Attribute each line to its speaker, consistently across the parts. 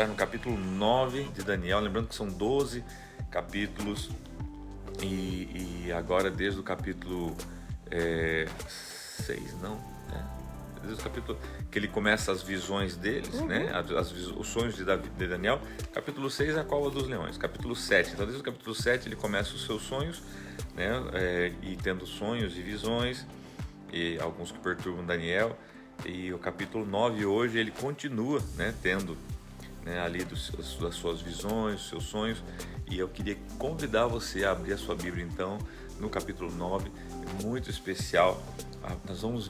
Speaker 1: estar no capítulo 9 de Daniel, lembrando que são 12 capítulos e agora desde o capítulo 6, não, né? Desde o capítulo que ele começa as visões deles, né? Os sonhos de Daniel. Capítulo 6 é a cova dos leões. Capítulo 7, então desde o capítulo 7 ele começa os seus sonhos, né? E tendo sonhos e visões, e alguns que perturbam Daniel. E o capítulo 9 hoje ele continua, né? Tendo, né, ali das suas visões, dos seus sonhos. E eu queria convidar você a abrir a sua Bíblia então no capítulo 9, é muito especial. Nós vamos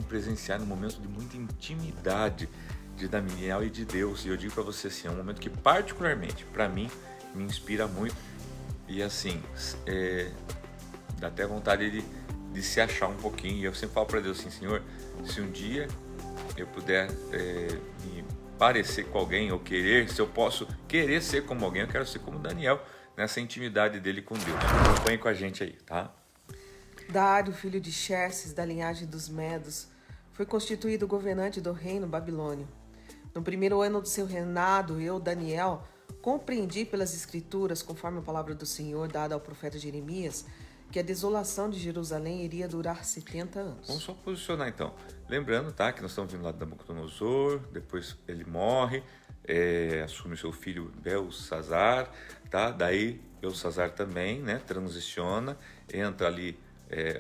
Speaker 1: presenciar um momento de muita intimidade de Daniel e de Deus. E eu digo para você assim, é um momento que particularmente para mim me inspira muito. E assim, dá até vontade de se achar um pouquinho. E eu sempre falo para Deus assim, Senhor, se um dia eu puder me parecer com alguém, ou se eu posso querer ser como alguém, eu quero ser como Daniel, nessa intimidade dele com Deus. Acompanhe com a gente aí, tá?
Speaker 2: Dário, filho de Xerxes, da linhagem dos Medos, foi constituído governante do reino babilônio. No primeiro ano do seu reinado, eu, Daniel, compreendi pelas escrituras, conforme a palavra do Senhor dada ao profeta Jeremias, que a desolação de Jerusalém iria durar 70 anos.
Speaker 1: Vamos só posicionar então. Lembrando, tá, que nós estamos vindo lá de Nabucodonosor, depois ele morre, assume seu filho Belsazar, tá? Daí Belsazar também, né, transiciona, entra ali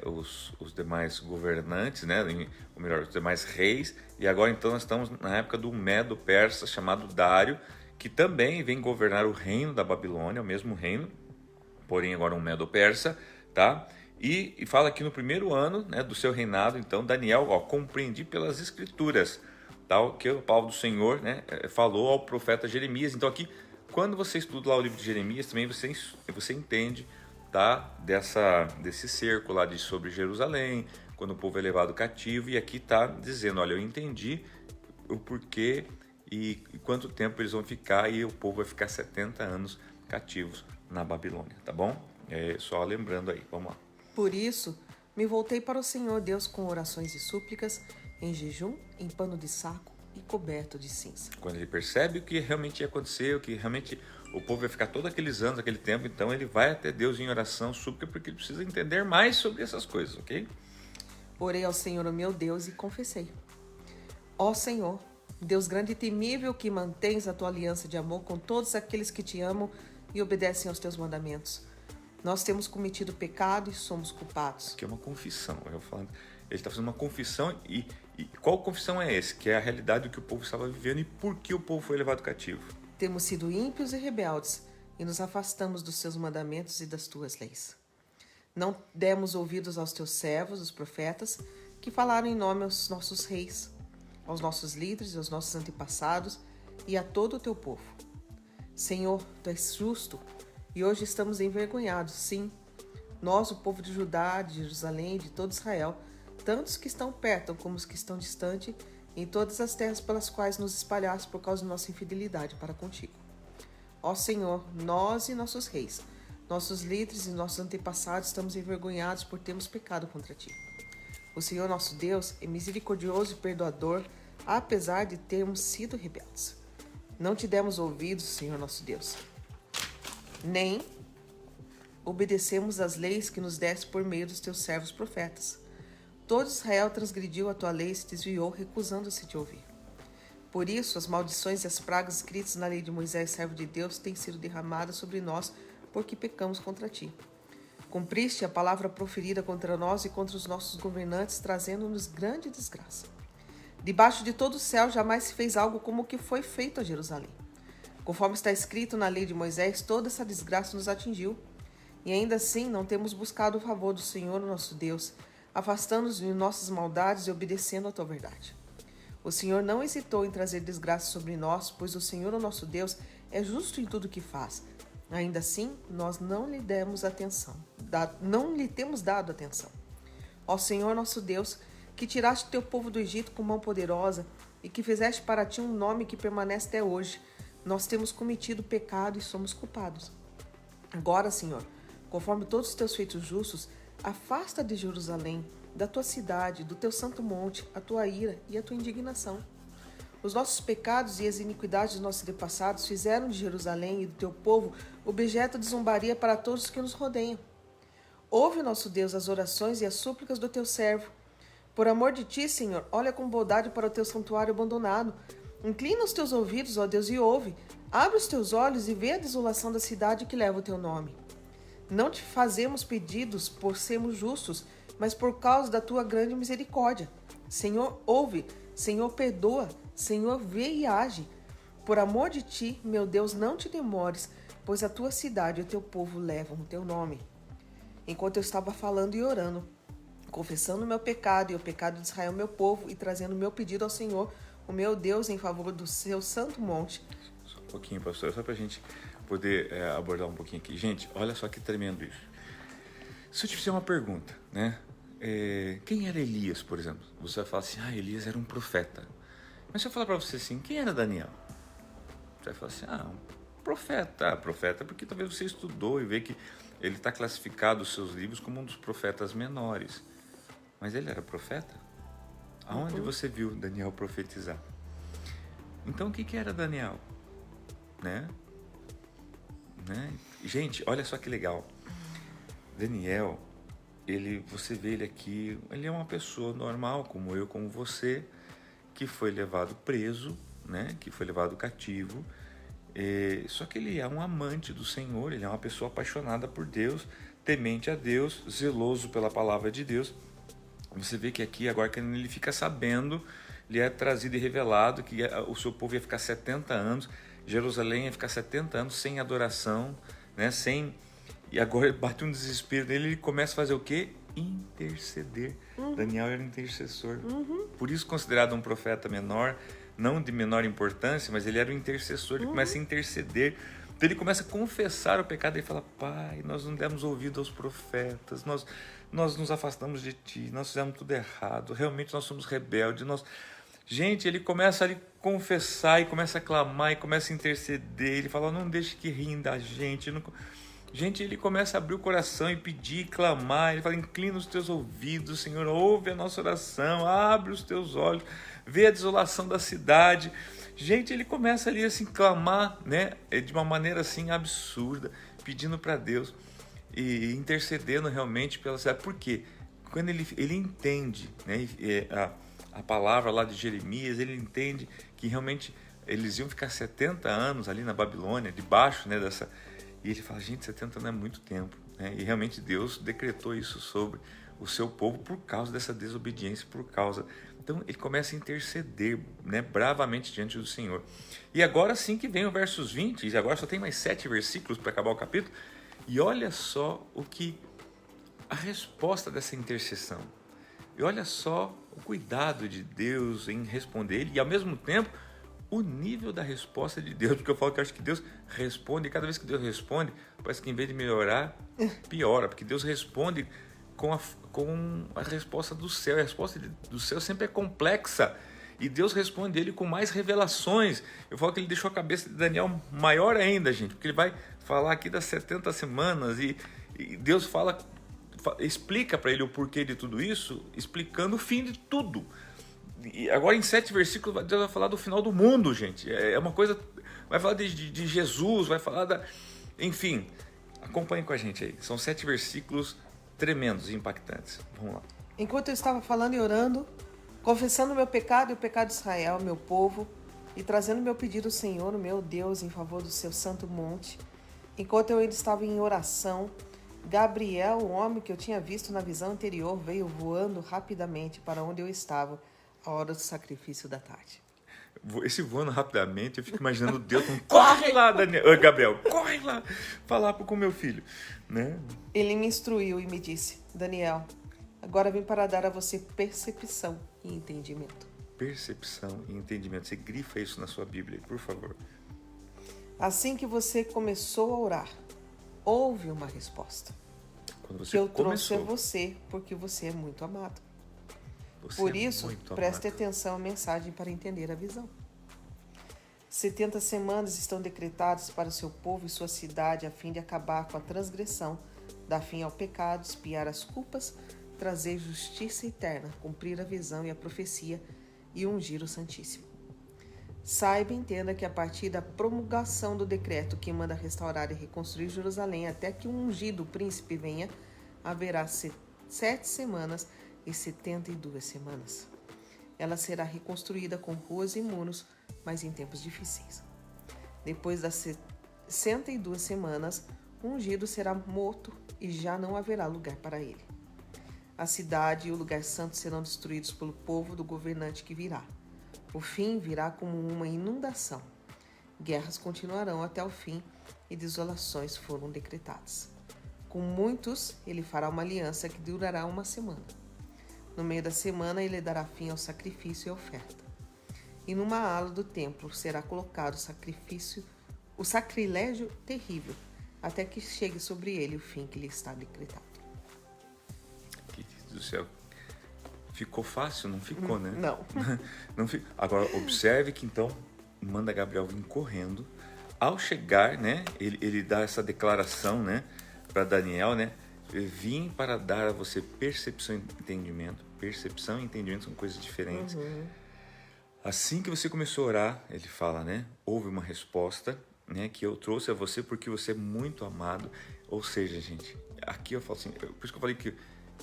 Speaker 1: os demais governantes, né, ou melhor, os demais reis, e agora então nós estamos na época do Medo-Persa, chamado Dário, que também vem governar o reino da Babilônia, o mesmo reino, porém agora um Medo-Persa, tá? E fala aqui no primeiro ano, né, do seu reinado, então Daniel, compreendi pelas escrituras, tá? O que a palavra do Senhor, né, falou ao profeta Jeremias. Então aqui, quando você estuda lá o livro de Jeremias, também você entende, tá, desse cerco lá sobre Jerusalém, quando o povo é levado cativo, e aqui está dizendo, olha, eu entendi o porquê e quanto tempo eles vão ficar, e o povo vai ficar 70 anos cativos na Babilônia, tá bom? Só lembrando aí, vamos lá.
Speaker 2: Por isso, me voltei para o Senhor Deus com orações e súplicas, em jejum, em pano de saco e coberto de cinza.
Speaker 1: Quando ele percebe o que realmente ia acontecer, o que realmente o povo vai ficar todos aqueles anos, aquele tempo, então ele vai até Deus em oração, súplica, porque ele precisa entender mais sobre essas coisas, ok?
Speaker 2: Orei ao Senhor, o meu Deus, e confessei: ó Senhor, Deus grande e temível, que mantens a tua aliança de amor com todos aqueles que te amam e obedecem aos teus mandamentos. Nós temos cometido pecado e somos culpados.
Speaker 1: Que é uma confissão. Ele está fazendo uma confissão, e qual confissão é essa? Que é a realidade do que o povo estava vivendo e por que o povo foi levado cativo.
Speaker 2: Temos sido ímpios e rebeldes e nos afastamos dos teus mandamentos e das tuas leis. Não demos ouvidos aos teus servos, os profetas, que falaram em nome aos nossos reis, aos nossos líderes, aos nossos antepassados e a todo o teu povo. Senhor, tu és justo, e hoje estamos envergonhados, sim, nós, o povo de Judá, de Jerusalém, de todo Israel, tanto os que estão perto como os que estão distante, em todas as terras pelas quais nos espalhaste por causa de nossa infidelidade para contigo. Ó Senhor, nós e nossos reis, nossos líderes e nossos antepassados estamos envergonhados por termos pecado contra ti. O Senhor nosso Deus é misericordioso e perdoador, apesar de termos sido rebeldes. Não te demos ouvidos, Senhor nosso Deus, nem obedecemos às leis que nos deste por meio dos teus servos profetas. Todo Israel transgrediu a tua lei e se desviou, recusando-se de ouvir. Por isso, as maldições e as pragas escritas na lei de Moisés, servo de Deus, têm sido derramadas sobre nós, porque pecamos contra ti. Cumpriste a palavra proferida contra nós e contra os nossos governantes, trazendo-nos grande desgraça. Debaixo de todo o céu jamais se fez algo como o que foi feito a Jerusalém. Conforme está escrito na lei de Moisés, toda essa desgraça nos atingiu. E ainda assim não temos buscado o favor do Senhor, nosso Deus, afastando-nos de nossas maldades e obedecendo a tua verdade. O Senhor não hesitou em trazer desgraça sobre nós, pois o Senhor, o nosso Deus, é justo em tudo o que faz. Ainda assim, nós não lhe temos dado atenção. Ó Senhor, nosso Deus, que tiraste teu povo do Egito com mão poderosa e que fizeste para ti um nome que permanece até hoje, nós temos cometido pecado e somos culpados. Agora, Senhor, conforme todos os teus feitos justos, afasta de Jerusalém, da tua cidade, do teu santo monte, a tua ira e a tua indignação. Os nossos pecados e as iniquidades dos nossos antepassados fizeram de Jerusalém e do teu povo objeto de zombaria para todos os que nos rodeiam. Ouve, nosso Deus, as orações e as súplicas do teu servo. Por amor de ti, Senhor, olha com bondade para o teu santuário abandonado. Inclina os teus ouvidos, ó Deus, e ouve. Abre os teus olhos e vê a desolação da cidade que leva o teu nome. Não te fazemos pedidos por sermos justos, mas por causa da tua grande misericórdia. Senhor, ouve. Senhor, perdoa. Senhor, vê e age. Por amor de ti, meu Deus, não te demores, pois a tua cidade e o teu povo levam o teu nome. Enquanto eu estava falando e orando, confessando o meu pecado e o pecado de Israel, meu povo, e trazendo o meu pedido ao Senhor, o meu Deus, em favor do seu santo monte.
Speaker 1: Só um pouquinho, pastor, só para a gente poder abordar um pouquinho aqui. Gente, olha só que tremendo isso. Se eu te fizer uma pergunta, né? Quem era Elias, por exemplo? Você vai falar assim, Elias era um profeta. Mas se eu falar para você assim, quem era Daniel? Você vai falar assim, um profeta. Profeta porque talvez você estudou e vê que ele está classificado os seus livros como um dos profetas menores. Mas ele era profeta? Aonde você viu Daniel profetizar? Então o que era Daniel? Né? Gente, olha só que legal. Daniel, você vê ele aqui, ele é uma pessoa normal, como eu, como você, que foi levado preso, né? Que foi levado cativo. Só que ele é um amante do Senhor, ele é uma pessoa apaixonada por Deus, temente a Deus, zeloso pela palavra de Deus. Você vê que aqui, agora que ele fica sabendo, ele é trazido e revelado que o seu povo ia ficar 70 anos, Jerusalém ia ficar 70 anos sem adoração, né? E agora bate um desespero nele, ele começa a fazer o quê? Interceder. Daniel era intercessor. Por isso considerado um profeta menor, não de menor importância, mas ele era um intercessor, ele começa a interceder. Então ele começa a confessar o pecado e fala, Pai, nós não demos ouvido aos profetas, nós nos afastamos de Ti, nós fizemos tudo errado, realmente nós somos rebeldes. Gente, ele começa a confessar e começa a clamar e começa a interceder, ele fala, não deixe que riem da gente. Gente, ele começa a abrir o coração e pedir, clamar, ele fala, inclina os teus ouvidos, Senhor, ouve a nossa oração, abre os teus olhos, vê a desolação da cidade. Gente, ele começa ali assim, clamar, né, de uma maneira assim absurda, pedindo para Deus e intercedendo realmente pela cidade. Por quê? Quando ele entende, né, a palavra lá de Jeremias, ele entende que realmente eles iam ficar 70 anos ali na Babilônia, debaixo, né, dessa... E ele fala, gente, 70 anos é muito tempo, né? E realmente Deus decretou isso sobre o seu povo por causa dessa desobediência, Então ele começa a interceder, né, bravamente diante do Senhor. E agora sim que vem o versos 20, e agora só tem mais 7 versículos para acabar o capítulo, e olha só a resposta dessa intercessão. E olha só o cuidado de Deus em responder ele, e ao mesmo tempo o nível da resposta de Deus, porque eu falo que eu acho que Deus responde, e cada vez que Deus responde, parece que em vez de melhorar, piora, porque Deus responde com a resposta do céu. A resposta do céu sempre é complexa, e Deus responde ele com mais revelações. Eu falo que ele deixou a cabeça de Daniel maior ainda, gente, porque ele vai falar aqui das 70 semanas, e Deus explica para ele o porquê de tudo isso, explicando o fim de tudo. E agora em 7 versículos Deus vai falar do final do mundo, gente. É uma coisa... Vai falar de Jesus, vai falar Enfim, acompanhe com a gente aí. São 7 versículos tremendos e impactantes. Vamos lá.
Speaker 2: Enquanto eu estava falando e orando, confessando o meu pecado e o pecado de Israel, meu povo, e trazendo meu pedido ao Senhor, o meu Deus, em favor do seu santo monte, enquanto eu ainda estava em oração, Gabriel, o homem que eu tinha visto na visão anterior, veio voando rapidamente para onde eu estava, a hora do sacrifício da tarde.
Speaker 1: Esse voando rapidamente, eu fico imaginando Deus falando, corre lá, Gabriel, corre lá, falar com meu filho, né?
Speaker 2: Ele me instruiu e me disse, Daniel, agora vim para dar a você percepção e entendimento.
Speaker 1: Percepção e entendimento. Você grifa isso na sua Bíblia, por favor.
Speaker 2: Assim que você começou a orar, houve uma resposta.
Speaker 1: Quando você
Speaker 2: que eu trouxe a você, porque você é muito amado. Por isso, preste atenção à mensagem para entender a visão. 70 semanas estão decretadas para o seu povo e sua cidade a fim de acabar com a transgressão, dar fim ao pecado, expiar as culpas, trazer justiça eterna, cumprir a visão e a profecia e ungir o Santíssimo. Saiba e entenda que a partir da promulgação do decreto que manda restaurar e reconstruir Jerusalém até que o ungido príncipe venha, haverá 7 semanas e 72 semanas. Ela será reconstruída com ruas e muros, mas em tempos difíceis. Depois das 62 semanas, o ungido será morto e já não haverá lugar para ele. A cidade e o lugar santo serão destruídos pelo povo do governante que virá. O fim virá como uma inundação. Guerras continuarão até o fim e desolações foram decretadas. Com muitos, ele fará uma aliança que durará uma semana. No meio da semana, ele dará fim ao sacrifício e à oferta. E numa ala do templo será colocado o sacrilégio terrível, até que chegue sobre ele o fim que lhe está decretado.
Speaker 1: Do céu. Ficou fácil? Não ficou, né?
Speaker 2: Não.
Speaker 1: Não fica. Agora, observe que então manda Gabriel vir correndo. Ao chegar, né? Ele dá essa declaração, né? Para Daniel, né? Vim para dar a você percepção e entendimento. Percepção e entendimento são coisas diferentes. Assim que você começou a orar, ele fala, né? Houve uma resposta, né? Que eu trouxe a você porque você é muito amado. Ou seja, gente, aqui eu falo assim, por isso que eu falei que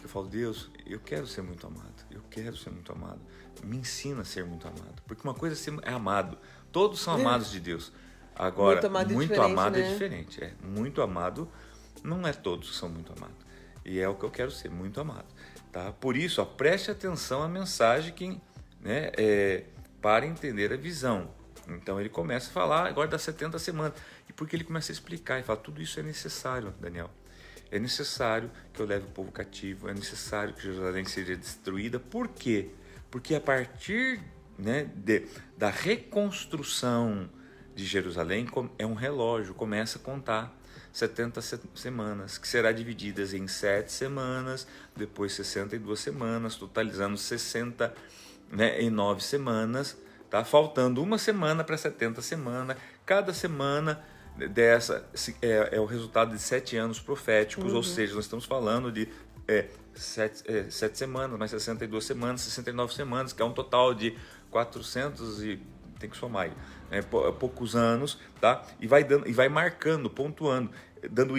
Speaker 1: eu falo, Deus, eu quero ser muito amado. Eu quero ser muito amado. Me ensina a ser muito amado. Porque uma coisa é amado. Todos são amados de Deus. Agora, muito amado é diferente. Muito amado não é todos que são muito amados. E é o que eu quero ser, muito amado. Tá? Por isso, preste atenção à mensagem que, né, para entender a visão. Então ele começa a falar agora das 70 semanas. E porque ele começa a explicar e fala, tudo isso é necessário, Daniel. É necessário que eu leve o povo cativo, é necessário que Jerusalém seja destruída. Por quê? Porque a partir, né, da reconstrução de Jerusalém, é um relógio, começa a contar 70 semanas, que será divididas em 7 semanas, depois 62 semanas, totalizando 69 semanas, tá? Faltando uma semana para 70 semanas, cada semana dessa é o resultado de 7 anos proféticos, ou seja, nós estamos falando de 7 semanas, mais 62 semanas, 69 semanas, que é um total de 400 e tem que somar aí, poucos anos, tá? E vai marcando, pontuando, dando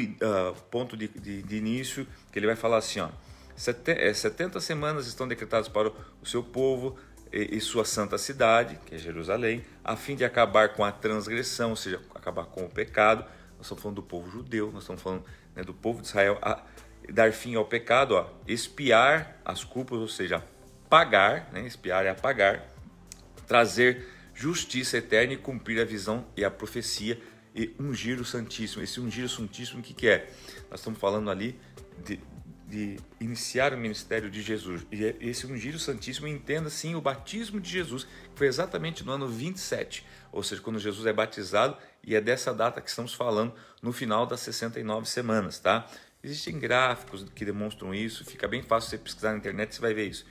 Speaker 1: ponto de início, que ele vai falar assim, ó, 70 semanas estão decretadas para o seu povo e sua santa cidade, que é Jerusalém, a fim de acabar com a transgressão, ou seja, acabar com o pecado. Nós estamos falando do povo judeu, nós estamos falando, né, do povo de Israel, dar fim ao pecado, expiar as culpas, ou seja, pagar, né, expiar é apagar, trazer justiça eterna e cumprir a visão e a profecia e ungir o Santíssimo. Esse ungir o Santíssimo, o que é? Nós estamos falando ali de iniciar o ministério de Jesus. E esse ungir o Santíssimo, entenda sim o batismo de Jesus, que foi exatamente no ano 27, ou seja, quando Jesus é batizado, e é dessa data que estamos falando no final das 69 semanas, tá? Existem gráficos que demonstram isso, fica bem fácil você pesquisar na internet, você vai ver isso,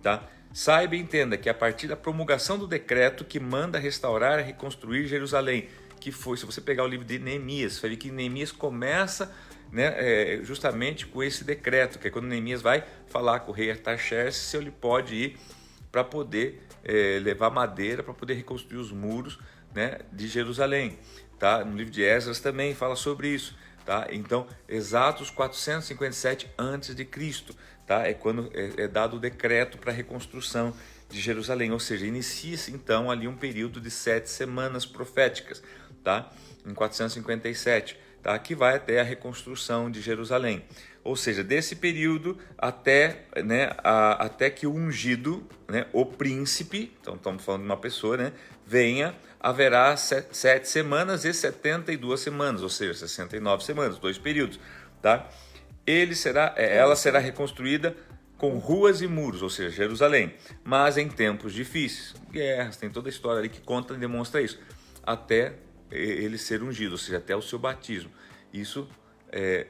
Speaker 1: tá? Saiba e entenda que a partir da promulgação do decreto que manda restaurar e reconstruir Jerusalém, que foi, se você pegar o livro de Neemias, você vai ver que Neemias começa, né, justamente com esse decreto, que é quando Neemias vai falar com o rei Artaxerxes se ele pode ir para poder levar madeira para poder reconstruir os muros, né, de Jerusalém. Tá? No livro de Esdras também fala sobre isso. Tá? Então, exatos 457 a.C., tá? É quando é dado o decreto para a reconstrução de Jerusalém, ou seja, inicia-se então ali um período de 7 semanas proféticas, tá? Em 457, tá? Que vai até a reconstrução de Jerusalém. Ou seja, desse período até, né, até que o ungido, né, o príncipe, então estamos falando de uma pessoa, né, venha, haverá 7 semanas e 72 semanas, ou seja, 69 semanas, 2 períodos, tá? Ela será reconstruída com ruas e muros, ou seja, Jerusalém, mas em tempos difíceis, guerras, tem toda a história ali que conta e demonstra isso, até ele ser ungido, ou seja, até o seu batismo. Isso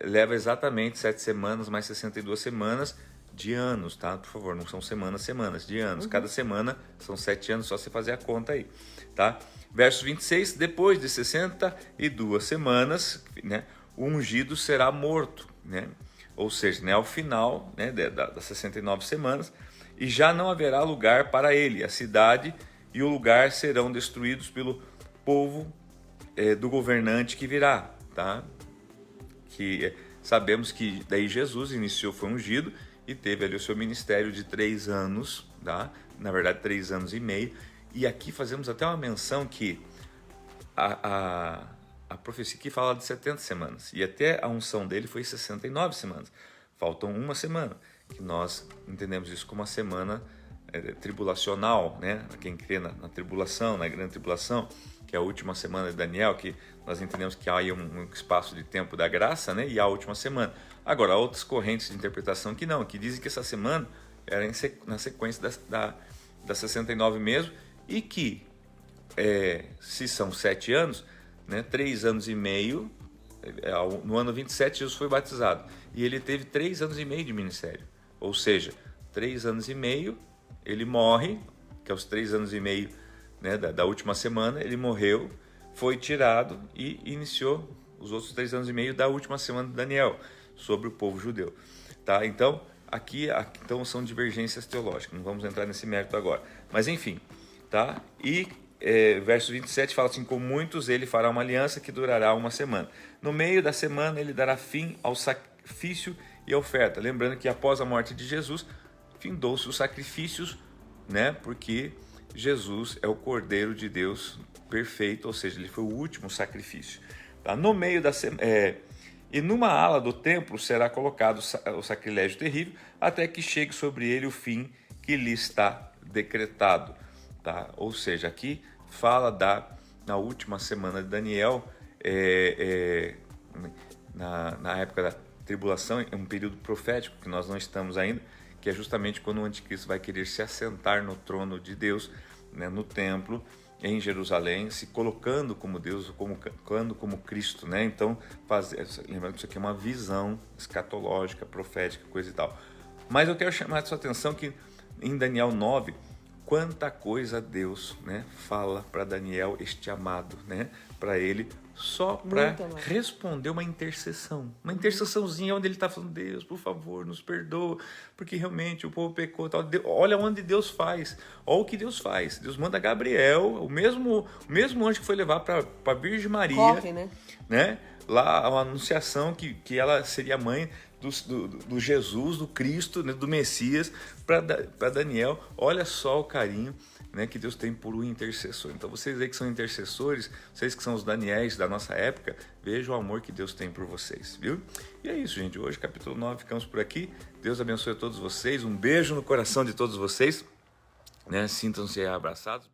Speaker 1: leva exatamente 7 semanas mais 62 semanas de anos, tá? Por favor, não são semanas, de anos. Cada semana são 7 anos, só você fazer a conta aí, tá? Verso 26, depois de 62 semanas, né, o ungido será morto, né? Ou seja, né, ao final, né, das 69 semanas, e já não haverá lugar para ele. A cidade e o lugar serão destruídos pelo povo do governante que virá, tá? Que sabemos que daí Jesus foi ungido e teve ali o seu ministério de 3 anos, tá? Na verdade 3 anos e meio, e aqui fazemos até uma menção que a profecia aqui fala de 70 semanas, e até a unção dele foi 69 semanas, faltam uma semana, que nós entendemos isso como uma semana tribulacional, né? Quem crê na tribulação, na grande tribulação, que é a última semana de Daniel, que nós entendemos que há aí um espaço de tempo da graça, né? E a última semana. Agora, há outras correntes de interpretação que não, que dizem que essa semana era na sequência das 69 mesmo, e que, se são 7 anos, né? 3 anos e meio, no ano 27 Jesus foi batizado, e ele teve 3 anos e meio de ministério, ou seja, 3 anos e meio, ele morre, que é os 3 anos e meio, né, da última semana, ele morreu, foi tirado e iniciou os outros 3 anos e meio da última semana de Daniel, sobre o povo judeu. Tá? Então, aqui então, são divergências teológicas, não vamos entrar nesse mérito agora. Mas enfim, tá? E verso 27 fala assim: com muitos ele fará uma aliança que durará uma semana. No meio da semana ele dará fim ao sacrifício e à oferta. Lembrando que após a morte de Jesus, findou-se os sacrifícios, né? Porque Jesus é o Cordeiro de Deus perfeito, ou seja, ele foi o último sacrifício. Tá? No meio da semana, e numa ala do templo será colocado o sacrilégio terrível, até que chegue sobre ele o fim que lhe está decretado. Tá? Ou seja, aqui fala na última semana de Daniel, na época da tribulação, é um período profético que nós não estamos ainda, que é justamente quando o anticristo vai querer se assentar no trono de Deus, né, no templo, em Jerusalém, se colocando como Deus, colocando como Cristo, né? Então, lembrando que isso aqui é uma visão escatológica, profética, coisa e tal. Mas eu quero chamar a sua atenção que em Daniel 9, quanta coisa Deus, né, fala para Daniel, este amado, né, para ele, só para responder uma intercessãozinha onde ele está falando: Deus, por favor, nos perdoa, porque realmente o povo pecou. Tal. Olha onde Deus faz, olha o que Deus faz. Deus manda Gabriel, o mesmo anjo que foi levar para a Virgem Maria,
Speaker 2: corre, né?
Speaker 1: Lá a anunciação que ela seria mãe do Jesus, do Cristo, né, do Messias, para Daniel. Olha só o carinho, né, que Deus tem por um intercessor. Então vocês aí que são intercessores, vocês que são os Daniéis da nossa época, vejam o amor que Deus tem por vocês, viu? E é isso, gente. Hoje, capítulo 9, ficamos por aqui. Deus abençoe a todos vocês. Um beijo no coração de todos vocês, né? Sintam-se abraçados.